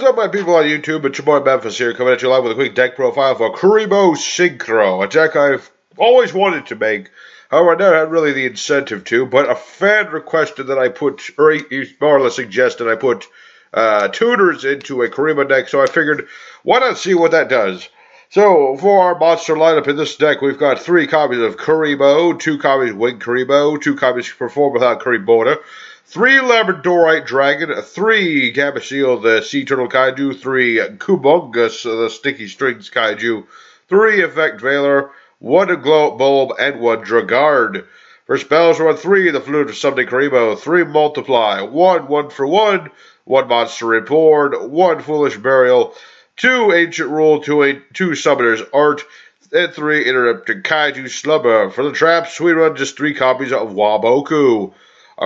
What is up, my people on YouTube? It's your boy Memphis here, coming at you live with a quick deck profile for Kuriboh Synchro, a deck I've always wanted to make. However, I never had really the incentive to, but a fan requested that I put, or he more or less suggested I put tuners into a Kuriboh deck, so I figured, why not see what that does? So, for our monster lineup in this deck, we've got 3 copies of Kuriboh, 2 copies of Winged Kuriboh, 2 copies Perform Without Kuriboh, 3 Labradorite Dragon, 3 Gamma Shield, the Sea Turtle Kaiju, 3 Kumongus, the Sticky Strings Kaiju, 3 Effect Veiler, 1 Glow Bulb, and 1 Dragard. For spells, run 3 The Flute of Summoning Kuriboh, 3 Multiply, 1 for 1, 1 Monster Reborn, 1 Foolish Burial, 2 Ancient Rule, 2 Summoner's Art, and 3 Interrupted Kaiju Slumber. For the traps, we run just 3 copies of Waboku.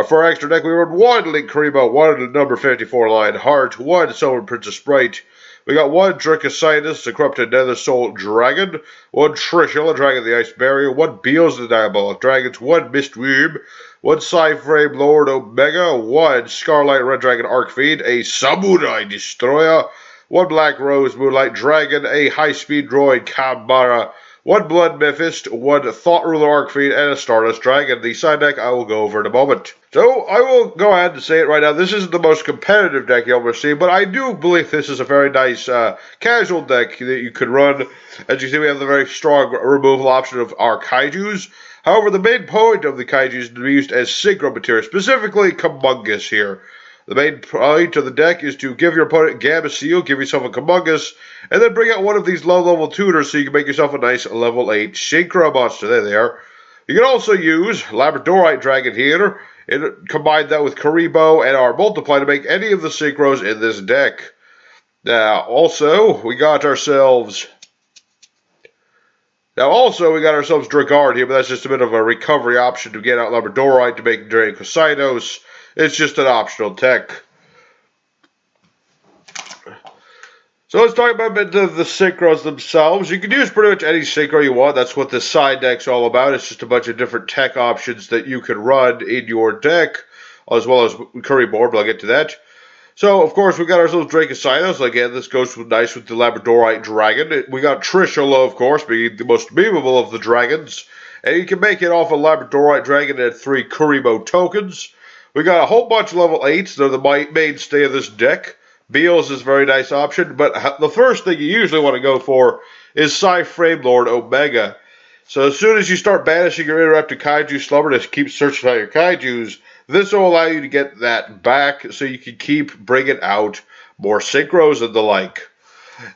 For our extra deck, we run 1 Link Kuriboh, 1 number 54 Lion Heart, 1 Sylvan Princess Sprite. We got 1 Dracocytus, the Corrupted Nether Soul Dragon, 1 Trishul, a Dragon of the Ice Barrier, 1 Beals, the Diabolic Dragons, 1 Mistweeb, 1 Psyframe Lord Omega, 1 Scarlet Red Dragon Arcfiend, a Samurai Destroyer, 1 Black Rose Moonlight Dragon, a High-Speed Droid Kambara, 1 Blood Mephist, 1 Thought Ruler Arcfiend, and a Stardust Dragon. The side deck I will go over in a moment. So, I will go ahead and say it right now. This isn't the most competitive deck you'll ever see, but I do believe this is a very nice casual deck that you could run. As you see, we have the very strong removal option of our Kaijus. However, the main point of the Kaijus is to be used as synchro material, specifically Kumongus here. The main point of the deck is to give your opponent Gamma Seal, give yourself a Kumongus, and then bring out one of these low-level tuners so you can make yourself a nice level 8 Synchro monster. There they are. You can also use Labradorite Dragon here, and combine that with Kuriboh and our Multiply to make any of the Synchros in this deck. Now, also, we got ourselves Dragard here, but that's just a bit of a recovery option to get out Labradorite to make Dracocytos. It's just an optional tech. So let's talk about a bit of the Synchros themselves. You can use pretty much any Synchro you want. That's what this side deck's all about. It's just a bunch of different tech options that you can run in your deck, as well as Kuriboh, but I'll get to that. So, of course, we got ourselves Dracocytos. Again, this goes nice with the Labradorite Dragon. We got Trishul, of course, being the most memeable of the dragons. And you can make it off a Labradorite Dragon at 3 Kuriboh tokens. We got a whole bunch of level 8s. They're the mainstay of this deck. Beals is a very nice option, but the first thing you usually want to go for is Psyframe Lord Omega. So as soon as you start banishing your Interrupted Kaiju Slumber to keep searching out your Kaijus, this will allow you to get that back so you can keep bringing out more Synchros and the like.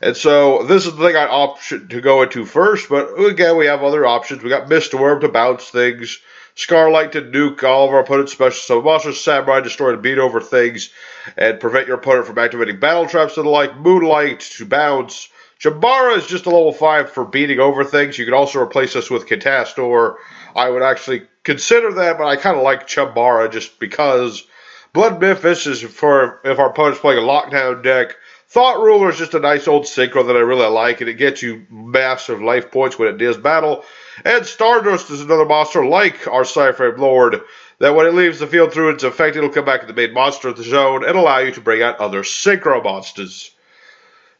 And so this is the thing I option to go into first, but again, we have other options. We got Mistworm to bounce things, Scarlight to nuke all of our opponent's special summon monsters, Samurai Destroy to beat over things and prevent your opponent from activating battle traps and the like, Moonlight to bounce. Chambara is just a level 5 for beating over things. You can also replace this with Catastor. I would actually consider that, but I kind of like Chambara just because. Blood Memphis is for if our opponent's playing a lockdown deck. Thought Ruler is just a nice old Synchro that I really like, and it gets you massive life points when it does battle. And Stardust is another monster like our Psyframe Lord, that when it leaves the field through its effect, it'll come back to the main monster of the zone and allow you to bring out other Synchro monsters.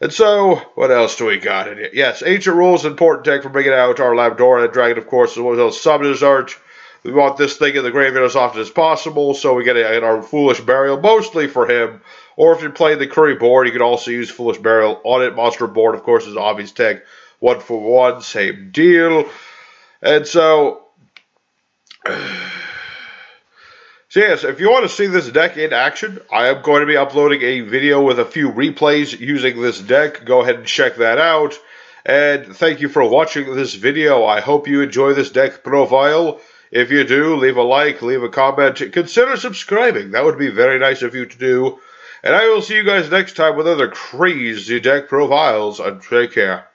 And so, what else do we got in here? Yes, Ancient Rule is an important tech for bringing out our Labradorite Dragon, of course, as well as Summoner's Art. We want this thing in the graveyard as often as possible, so we get our Foolish Burial, mostly for him. Or if you're playing the Kuriboh, you can also use Foolish Burial on it. Monster Board, of course, is obvious tech. 1 for 1, same deal. And so yes, if you want to see this deck in action, I am going to be uploading a video with a few replays using this deck. Go ahead and check that out. And thank you for watching this video. I hope you enjoy this deck profile. If you do, leave a like, leave a comment, consider subscribing. That would be very nice of you to do. And I will see you guys next time with other crazy deck profiles, and take care.